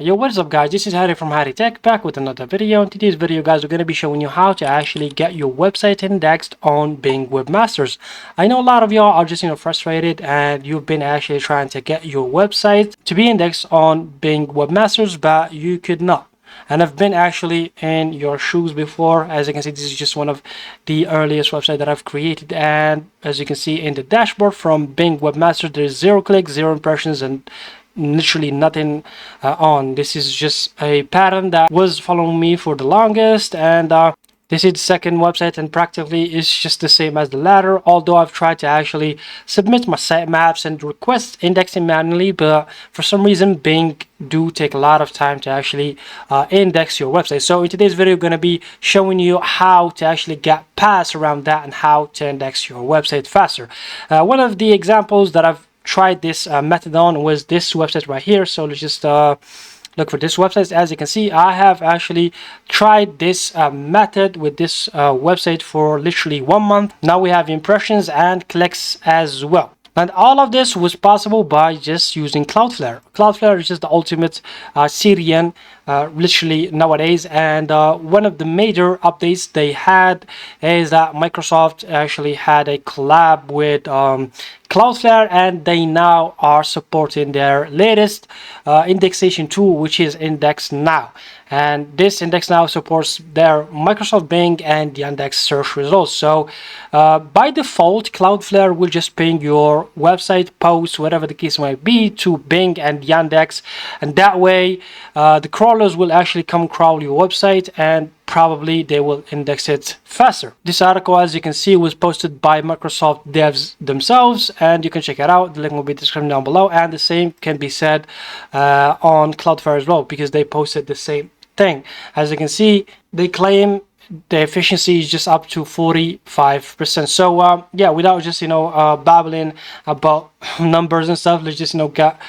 Yo, what is up guys, this is Harry from Harry Tech, back with another video. In today's video guys, we're going to be showing you how to actually get your website indexed on Bing Webmasters. I know a lot of y'all are just frustrated and you've been actually trying to get your website to be indexed on Bing Webmasters, but you could not. And I've been actually in your shoes before. As you can see, this is just one of the earliest websites that I've created, and as you can see in the dashboard from Bing Webmasters, there's 0 clicks, 0 impressions, and literally nothing on. This is just a pattern that was following me for the longest, and this is the second website, and practically it's just the same as the latter, although I've tried to actually submit my sitemaps and request indexing manually, but for some reason Bing do take a lot of time to actually index your website. So in today's video, I'm going to be showing you how to actually get past around that and how to index your website faster. One of the examples that I've tried this method on was this website right here. So let's just look for this website. As you can see, I have actually tried this method with this website for literally 1 month. Now we have impressions and clicks as well. And all of this was possible by just using Cloudflare. Cloudflare is just the ultimate CDN literally nowadays, and one of the major updates they had is that Microsoft actually had a collab with Cloudflare, and they now are supporting their latest indexation tool, which is Index Now. And this Index Now supports their Microsoft Bing and Yandex search results. So by default, Cloudflare will just ping your website posts, whatever the case might be, to Bing and Yandex, and that way the crawlers will actually come crawl your website, and probably they will index it faster. This article, as you can see, was posted by Microsoft devs themselves, and you can check it out. The link will be in the description down below, and the same can be said on Cloudflare as well, because they posted the same thing. As you can see, they claim the efficiency is just up to 45%. So yeah, without just babbling about numbers and stuff, let's just get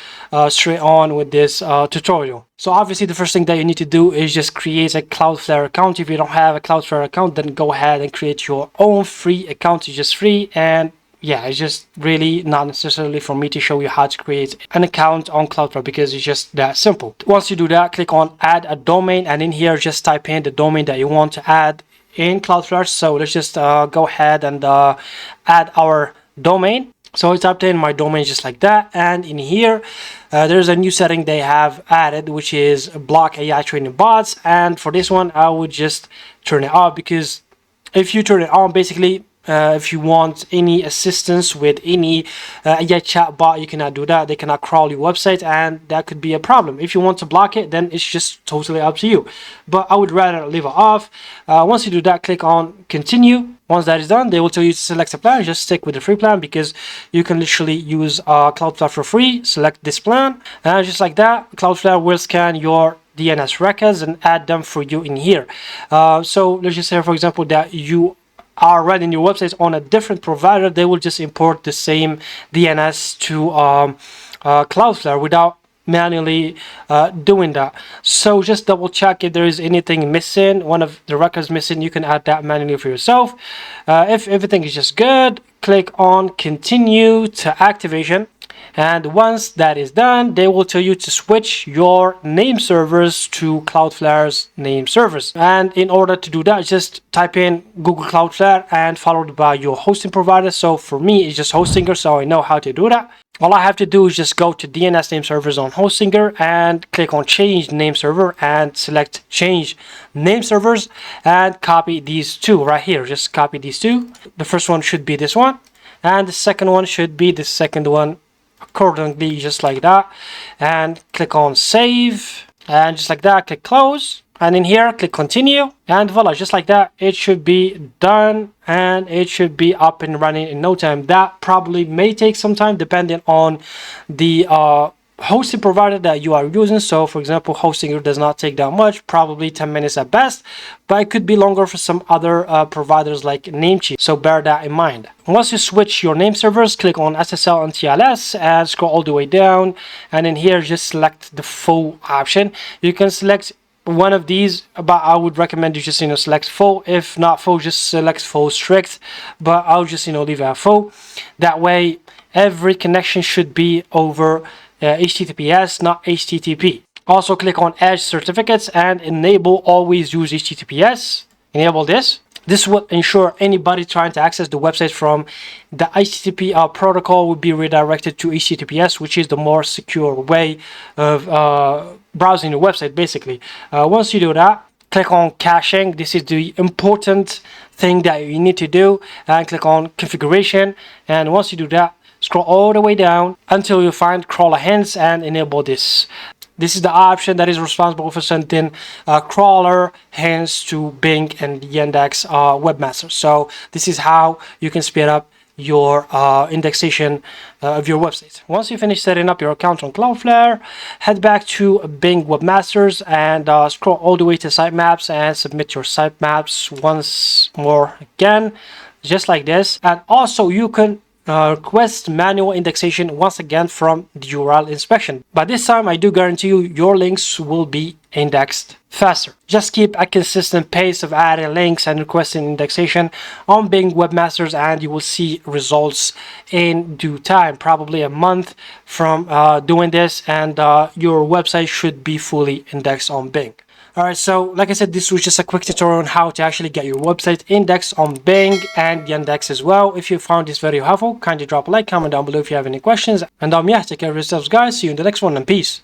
straight on with this tutorial. So obviously the first thing that you need to do is just create a Cloudflare account. If you don't have a Cloudflare account, then go ahead and create your own free account. It's just free, and yeah, it's just really not necessarily for me to show you how to create an account on Cloudflare, because it's just that simple. Once you do that, click on add a domain, and in here just type in the domain that you want to add in Cloudflare. So let's just go ahead and add our domain. So I typed in my domain just like that, and in here there's a new setting they have added, which is block AI training bots. And for this one, I would just turn it off, because if you turn it on, basically if you want any assistance with any AI chat bot, you cannot do that. They cannot crawl your website, and that could be a problem. If you want to block it, then it's just totally up to you, but I would rather leave it off. Once you do that, click on continue. Once that is done, they will tell you to select a plan. Just stick with the free plan, because you can literally use Cloudflare for free. Select this plan, and just like that, Cloudflare will scan your DNS records and add them for you in here. So let's just say, for example, that you are running your website on a different provider. They will just import the same DNS to Cloudflare without manually doing that. So just double check if there is anything missing, one of the records missing. You can add that manually for yourself. If everything is just good, click on continue to activation. And once that is done, they will tell you to switch your name servers to Cloudflare's name servers. And in order to do that, just type in Google Cloudflare and followed by your hosting provider. So for me, it's just Hostinger, so I know how to do that. All I have to do is just go to DNS name servers on Hostinger and click on change name server and select change name servers and copy these two right here. Just copy these two. The first one should be this one, and the second one should be the second one accordingly, just like that. And click on save, and just like that, click close. And in here, click continue, and voila, just like that, it should be done, and it should be up and running in no time. That probably may take some time depending on the hosting provider that you are using. So for example, Hostinger does not take that much, probably 10 minutes at best, but it could be longer for some other providers like Namecheap, so bear that in mind. Once you switch your name servers, click on SSL and TLS and scroll all the way down, and in here just select the full option. You can select one of these, but I would recommend you just select full. If not full, just select full strict, but I'll just leave it at full. That way every connection should be over HTTPS, not HTTP. Also click on Edge certificates and enable always use HTTPS. Enable this. This will ensure anybody trying to access the website from the HTTP protocol will be redirected to HTTPS, which is the more secure way of browsing the website, basically. Once you do that, click on caching. This is the important thing that you need to do. And click on configuration. And once you do that, scroll all the way down until you find crawler hints and enable this. This is the option that is responsible for sending crawler hints to Bing and the index webmaster. So this is how you can speed up your indexation of your website. Once you finish setting up your account on Cloudflare, head back to Bing Webmasters and scroll all the way to sitemaps and submit your sitemaps once more again, just like this. And also you can request manual indexation once again from the URL inspection. But this time I do guarantee you your links will be indexed faster. Just keep a consistent pace of adding links and requesting indexation on Bing Webmasters and you will see results in due time, probably a month from doing this, and your website should be fully indexed on Bing. Alright, so like I said, this was just a quick tutorial on how to actually get your website indexed on Bing and Yandex as well. If you found this video helpful, kindly drop a like, comment down below if you have any questions. And yeah, take care of yourselves guys, see you in the next one, and peace.